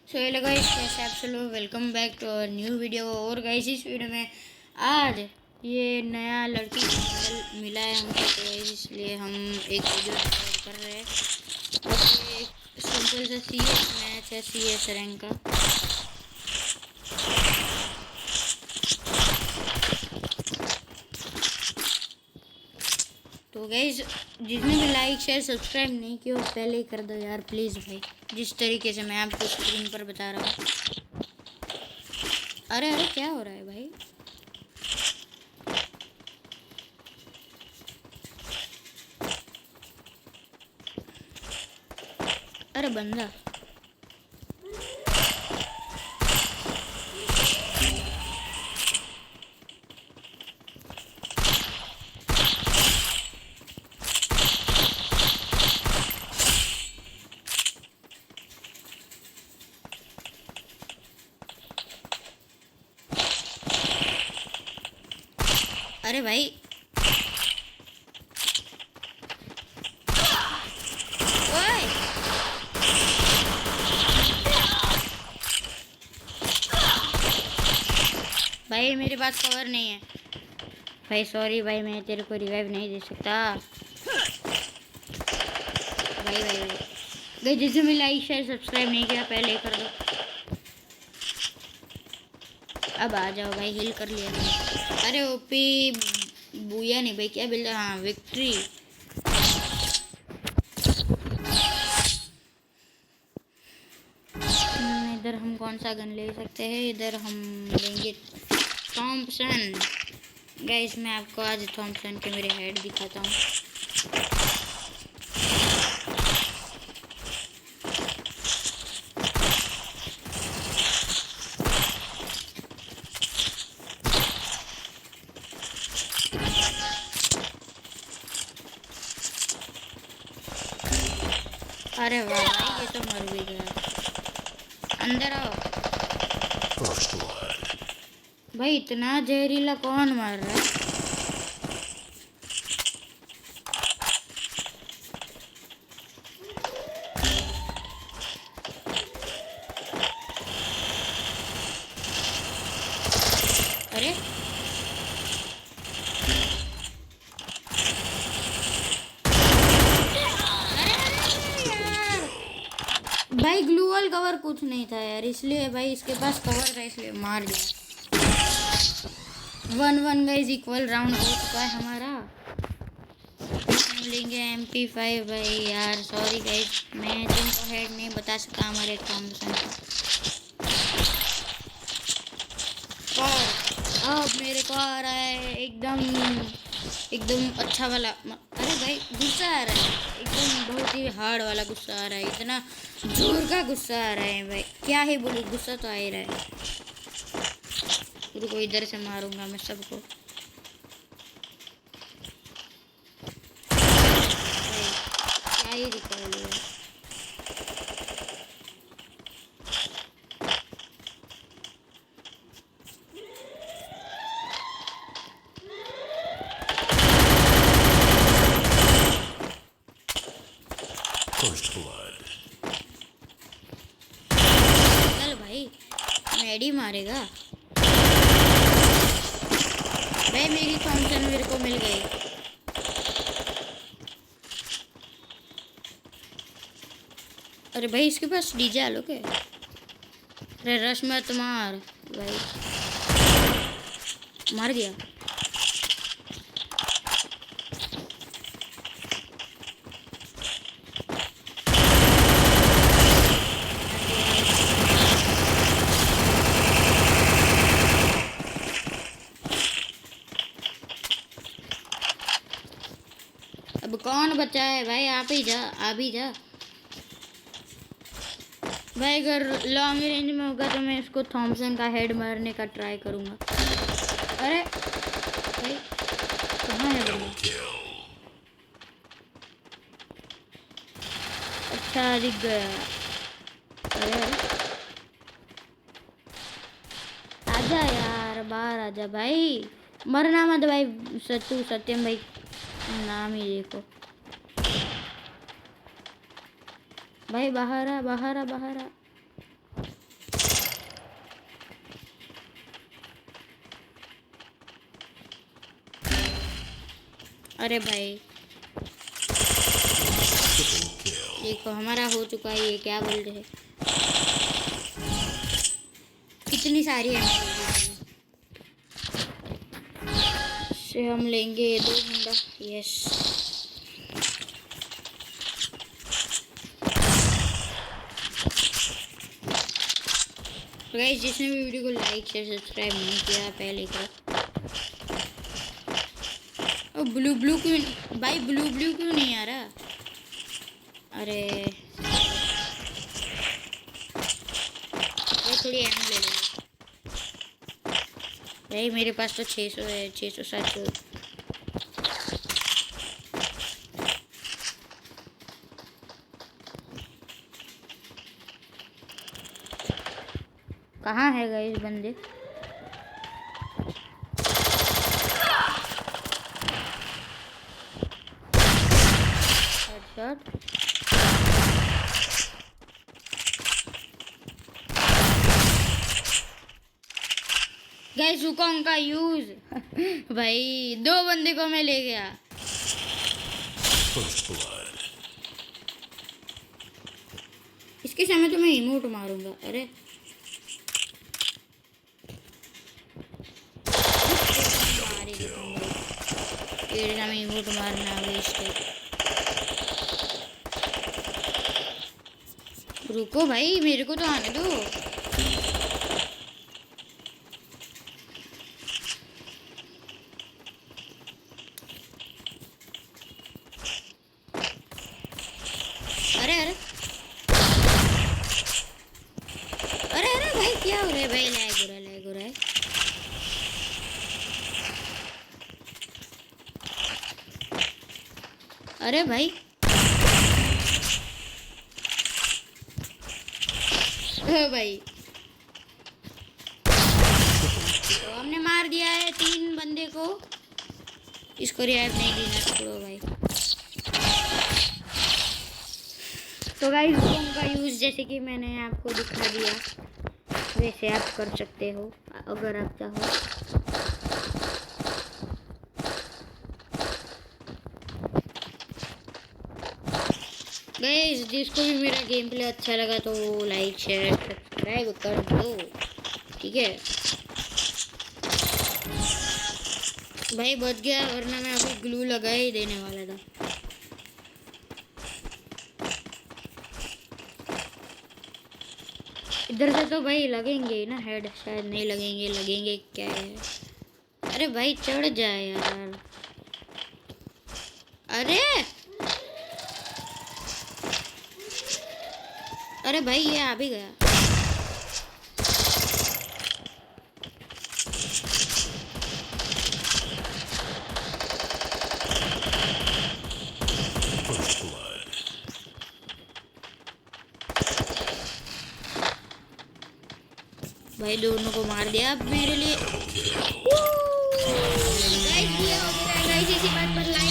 So hello guys, कैसे आप सब लोग। Welcome back to our new video. और गाइस इस वीडियो में आज ये नया लड़की का मॉडल मिला है हमको, तो गाइस इसलिए हम एक वीडियो रिकॉर्ड कर रहे हैं। और ये एक सिंपल सा CS मैच है, CS रैंक का। तो गाइस जिसने भी लाइक शेयर सब्सक्राइब नहीं किया वो पहले ही कर दो यार प्लीज़ भाई, जिस तरीके से मैं आपको स्क्रीन पर बता रहा हूँ। अरे अरे क्या हो रहा है भाई। अरे बंदा अरे भाई ओए भाई मेरे पास कवर नहीं है भाई, सॉरी भाई, मैं तेरे को रिवाइव नहीं दे सकता भाई। भाई भाई गई जिसने भी लाइक शेयर सब्सक्राइब नहीं किया पहले ही कर दो। अब आ जाओ भाई, हिल कर लिया मैंने। अरे ओपी बुया नहीं भाई, क्या बोल रहा। हाँ विक्ट्री। इधर हम कौन सा गन ले सकते हैं, इधर हम लेंगे थॉम्पसन। गाइस मैं आपको आज थॉम्पसन के मेरे हेड दिखाता हूँ। अरे वाह भाई, ये तो मर भी गया। अंदर आओ भाई, इतना जहरीला कौन मार रहा है। अरे भाई ग्लू वॉल कवर कुछ नहीं था यार, इसलिए भाई इसके पास कवर था इसलिए मार दिया। 1-1 गाइस, इक्वल राउंड हो चुका है हमारा। हम लेंगे MP5 भाई। यार सॉरी गाइस, मैं तुमको हेड नहीं बता सकता हमारे थॉम्पसन का। और अब मेरे को आ रहा है एकदम एकदम अच्छा वाला अरे भाई गुस्सा आ रहा है, एकदम बहुत ही हार्ड वाला गुस्सा आ रहा है। इतना जोर का गुस्सा आ रहा है भाई, क्या ही बोलूं, गुस्सा तो आ ही रहा है। रुको इधर से मारूंगा मैं सबको। क्या ही रिकॉर्ड है। चल भाई मैडी मारेगा भाई। मेरी थॉम्पसन मेरे को मिल गई। अरे भाई इसके पास डीजे आलो के। अरे रश मत मार भाई, मार दिया। अब कौन बचा है भाई, आप ही जा, आप ही जा भाई। अगर लॉन्ग रेंज में होगा तो मैं इसको थॉम्पसन का हेड मारने का ट्राई करूंगा। अरे भाई कहाँ है बंदा। अच्छा दिख गया। अरे अरे आजा यार, बाहर आजा भाई, मरना मत भाई। सत्तू सत्यम भाई नाम ही देखो भाई। बाहर आ बाहर आ बाहर आ। अरे भाई देखो हमारा हो चुका है, ये क्या बोल रहे हैं, कितनी सारी है से हम लेंगे 2 गुंडा। यस तो गाइस जिसने भी वीडियो को लाइक शेयर सब्सक्राइब नहीं किया पहले करो। और ब्लू क्यों भाई, ब्लू क्यों नहीं आ रहा? अरे भाई थोड़ी एम ले लो भाई, मेरे पास तो 600 है, 600 700। कहाँ है गाइस बंदे? हेडशॉट। गाइस हुकॉन्ग का यूज भाई 2 बंदे को मैं ले गया। इसके सामने तो मैं इमोट मारूंगा। अरे तेरे सामने इमोट मारना वेस्ट है। रुको भाई, मेरे को तो आने दो। अरे अरे अरे अरे भाई क्या हो रहा है भाई? लैग हो रहा है। अरे भाई भाई तो हमने मार दिया है 3 बंदे को। इसको रिवाइव नहीं देना छोड़ो भाई। तो गाइस उनका यूज़ जैसे कि मैंने आपको दिखा दिया वैसे आप कर सकते हो अगर आप चाहो। गाइस जिसको भी मेरा गेम प्ले अच्छा लगा तो लाइक शेयर सब्सक्राइब कर दो, ठीक है भाई। बच गया वरना मैं अभी ग्लू लगा ही देने वाला था। इधर से तो भाई लगेंगे ना हेड, शायद नहीं लगेंगे, लगेंगे क्या है? अरे भाई चढ़ जाए यार। अरे अरे भाई ये आ भी गया। भाई दोनों को मार दिया अब मेरे लिए। गाइस ये हो गया गाइस, इसी बात पर लाइक